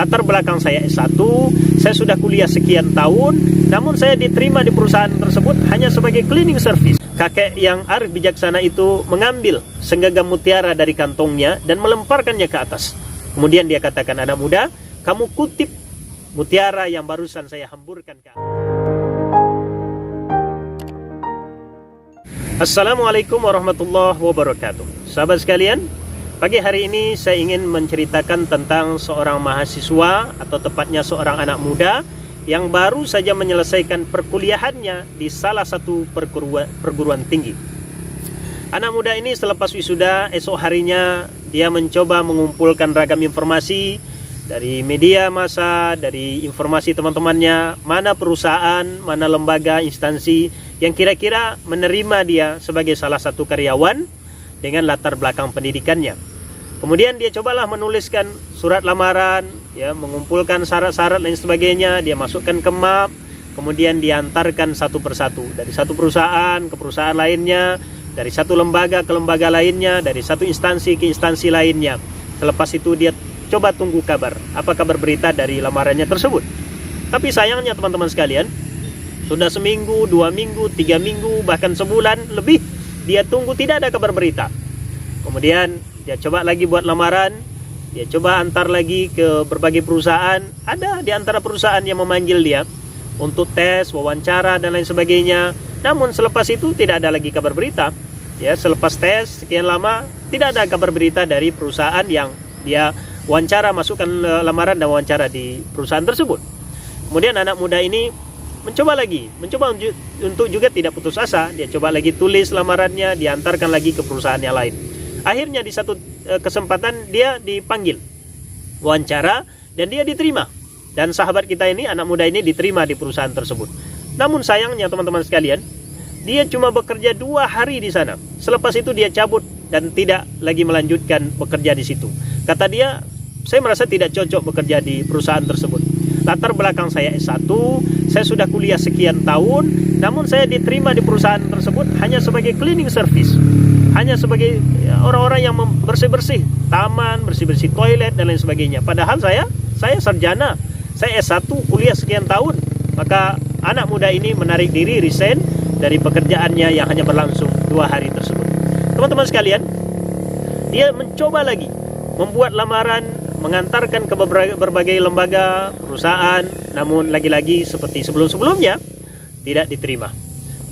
Latar belakang saya S1, saya sudah kuliah sekian tahun, namun saya diterima di perusahaan tersebut hanya sebagai cleaning service. Kakek yang arif bijaksana itu mengambil segenggam mutiara dari kantongnya dan melemparkannya ke atas. Kemudian dia katakan, anak muda, kamu kutip mutiara yang barusan saya hamburkan ke atas. Assalamualaikum warahmatullahi wabarakatuh. Sahabat sekalian, pagi hari ini saya ingin menceritakan tentang seorang mahasiswa atau tepatnya seorang anak muda yang baru saja menyelesaikan perkuliahannya di salah satu perguruan tinggi. Anak muda ini selepas wisuda, esok harinya dia mencoba mengumpulkan ragam informasi dari media massa, dari informasi teman-temannya, mana perusahaan, mana lembaga, instansi yang kira-kira menerima dia sebagai salah satu karyawan dengan latar belakang pendidikannya. Kemudian dia cobalah menuliskan surat lamaran, ya, mengumpulkan syarat-syarat dan sebagainya, dia masukkan ke map, kemudian diantarkan satu persatu dari satu perusahaan ke perusahaan lainnya, dari satu lembaga ke lembaga lainnya, dari satu instansi ke instansi lainnya. Selepas itu dia coba tunggu kabar, apa kabar berita dari lamarannya tersebut. Tapi sayangnya teman-teman sekalian, sudah seminggu, 2 minggu, 3 minggu, bahkan sebulan lebih dia tunggu tidak ada kabar berita. Kemudian dia coba lagi buat lamaran, dia coba antar lagi ke berbagai perusahaan. Ada di antara perusahaan yang memanggil dia untuk tes, wawancara dan lain sebagainya. Namun selepas itu tidak ada lagi kabar berita. Ya, selepas tes sekian lama tidak ada kabar berita dari perusahaan yang dia wawancara, masukkan lamaran dan wawancara di perusahaan tersebut. Kemudian anak muda ini mencoba untuk juga tidak putus asa. Dia coba lagi tulis lamarannya, diantarkan lagi ke perusahaan yang lain. Akhirnya di satu kesempatan dia dipanggil wawancara dan dia diterima. Dan sahabat kita ini, anak muda ini diterima di perusahaan tersebut. Namun sayangnya teman-teman sekalian, dia cuma bekerja 2 hari di sana. Selepas itu dia cabut dan tidak lagi melanjutkan bekerja di situ. Kata dia, saya merasa tidak cocok bekerja di perusahaan tersebut. Latar belakang saya S1, saya sudah kuliah sekian tahun, namun saya diterima di perusahaan tersebut hanya sebagai cleaning service. Hanya sebagai orang-orang yang bersih-bersih taman, bersih-bersih toilet dan lain sebagainya. Padahal saya sarjana, saya S1 kuliah sekian tahun. Maka anak muda ini menarik diri, resign dari pekerjaannya yang hanya berlangsung 2 hari tersebut. Teman-teman sekalian, dia mencoba lagi membuat lamaran, mengantarkan ke berbagai lembaga, perusahaan, namun lagi-lagi seperti sebelum-sebelumnya tidak diterima.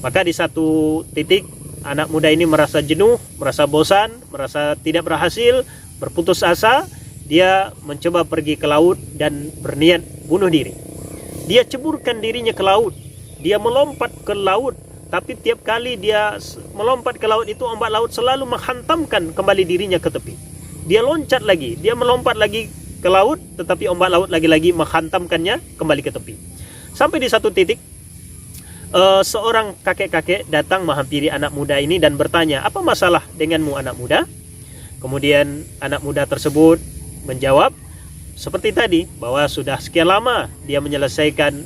Maka di satu titik anak muda ini merasa jenuh, merasa bosan, merasa tidak berhasil, berputus asa. Dia mencoba pergi ke laut dan berniat bunuh diri. Dia ceburkan dirinya ke laut, dia melompat ke laut. Tapi tiap kali dia melompat ke laut itu, ombak laut selalu menghantamkan kembali dirinya ke tepi. Dia loncat lagi, dia melompat lagi ke laut, tetapi ombak laut lagi-lagi menghantamkannya kembali ke tepi. Sampai di satu titik, seorang kakek-kakek datang menghampiri anak muda ini dan bertanya, apa masalah denganmu anak muda? Kemudian anak muda tersebut menjawab seperti tadi, bahwa sudah sekian lama dia menyelesaikan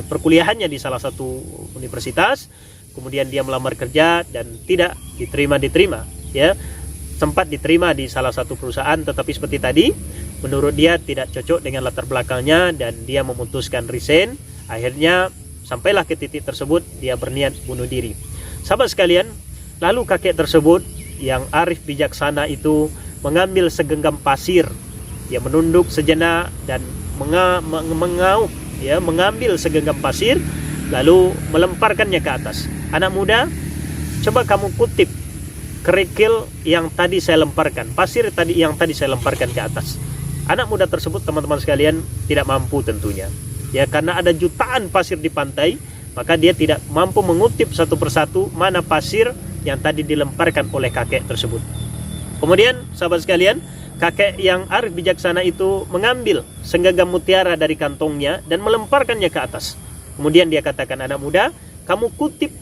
perkuliahannya di salah satu universitas. Kemudian dia melamar kerja dan tidak diterima, ya. Sempat diterima di salah satu perusahaan, tetapi seperti tadi, menurut dia tidak cocok dengan latar belakangnya dan dia memutuskan resign. Akhirnya sampailah ke titik tersebut, dia berniat bunuh diri. Sahabat sekalian, lalu kakek tersebut yang arif bijaksana itu mengambil segenggam pasir. Dia menunduk sejenak dan mengambil segenggam pasir, lalu melemparkannya ke atas. Anak muda, coba kamu kutip kerikil yang tadi saya lemparkan, pasir yang tadi saya lemparkan ke atas. Anak muda tersebut, teman-teman sekalian, tidak mampu tentunya. Ya, karena ada jutaan pasir di pantai, maka dia tidak mampu mengutip satu persatu mana pasir yang tadi dilemparkan oleh kakek tersebut. Kemudian, sahabat sekalian, kakek yang arif bijaksana itu mengambil segenggam mutiara dari kantongnya dan melemparkannya ke atas. Kemudian dia katakan, anak muda, kamu kutip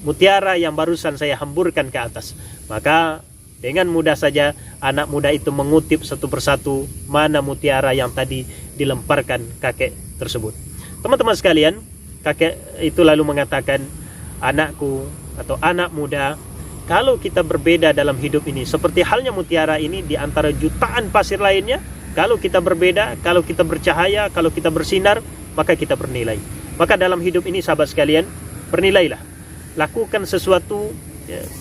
mutiara yang barusan saya hamburkan ke atas. Maka dengan mudah saja anak muda itu mengutip satu persatu mana mutiara yang tadi dilemparkan kakek tersebut. Teman-teman sekalian, kakek itu lalu mengatakan, anakku atau anak muda, kalau kita berbeda dalam hidup ini, seperti halnya mutiara ini di antara jutaan pasir lainnya, Kalau kita berbeda, kalau kita bercahaya, kalau kita bersinar, maka kita bernilai. Maka dalam hidup ini sahabat sekalian, bernilailah. Lakukan sesuatu,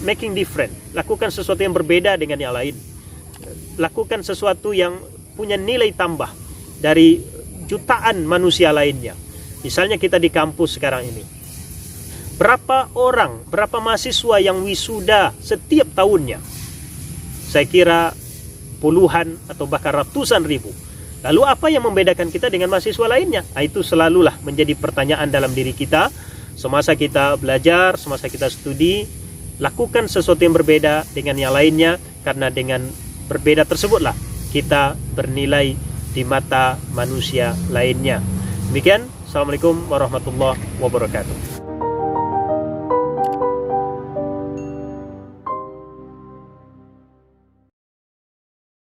making different. Lakukan sesuatu yang berbeda dengan yang lain. Lakukan sesuatu yang punya nilai tambah dari jutaan manusia lainnya. Misalnya kita di kampus sekarang ini. Berapa orang, berapa mahasiswa yang wisuda setiap tahunnya? Saya kira puluhan atau bahkan ratusan ribu. Lalu apa yang membedakan kita dengan mahasiswa lainnya? Itu selalulah menjadi pertanyaan dalam diri kita. Semasa kita belajar, semasa kita studi, lakukan sesuatu yang berbeda dengan yang lainnya, karena dengan berbeda tersebutlah kita bernilai di mata manusia lainnya. Demikian, Assalamualaikum warahmatullahi wabarakatuh.